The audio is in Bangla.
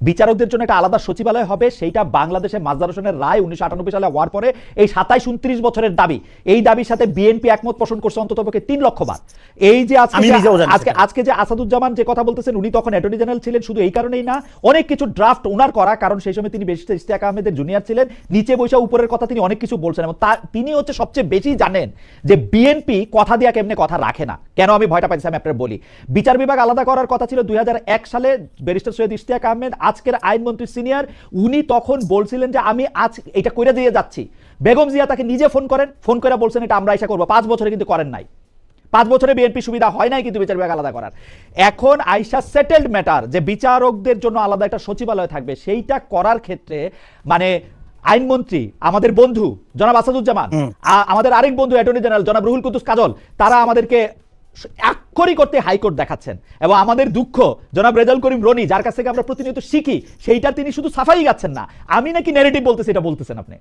বিচারকদের জন্য একটা আলাদা সচিবালয় হবে, সেইটা বাংলাদেশে মাজদার হোসেনের রায় 1998 সালে হওয়ার পরে এই 27-29 বছরের দাবি, এই দাবির সাথে বিএনপি একমত পোষণ করছে অন্ততপক্ষে 3 লক্ষ বার। এই যে আজকে যে আসাদুজ্জামান যে কথা বলতেছেন, উনি তখন অ্যাটর্নি জেনারেল ছিলেন, শুধু এই কারণেই না, অনেক কিছু ড্রাফট উনার করা, কারণ সেই সময় তিনি বেশি ইশতিয়াক আহমেদের জুনিয়র ছিলেন, নিচে বসে উপরের কথা তিনি অনেক কিছু বলছেন, এবং তিনি হচ্ছে সবচেয়ে বেশি জানেন যে বিএনপি কথা দিয়া কেমনে কথা রাখে না। কেন আমি ভয়টা পাইছি আমি আপনার বলি। বিচার বিভাগ আলাদা করার কথা ছিল 2001 সালে, ব্যারিস্টার সৈয়দ ইশতিয়াক আহমেদ আজকের আইনমন্ত্রী সিনিয়র, উনি তখন বলছিলেন যে আমি আজ এটা করে দিয়ে যাচ্ছি। বেগম জিয়া তাকে নিজে ফোন করে বলছেন এটা আমরা আশা করবো, 5 বছরে কিন্তু করেন নাই, 5 বছরে বিএনপি সুবিধা হয় নাই কিন্তু বিচার বিভাগ আলাদা করার। এখন আইসা সেটেলড ম্যাটার যে বিচারকদের জন্য আলাদা একটা সচিবালয় থাকবে, সেইটা করার ক্ষেত্রে মানে আইনমন্ত্রী আমাদের বন্ধু জনাব আসাদুজ্জামান, আমাদের আরেক বন্ধু অ্যাটর্নি জেনারেল জনাব রুহুল কুদ্দুস কাজল, তারা আমাদেরকে আক্ষরিক করতে হাইকোর্ট দেখাচ্ছেন, এবং আমাদের দুঃখ জনাব রেজাউল করিম রনি, যার কাছ থেকে আমরা প্রতিনিয়ত শিখি, সেইটা তিনি শুধু সাফাই গাচ্ছেন না, আমি নাকি ন্যারেটিভ বলতেছি এটা বলতেছেন আপনি।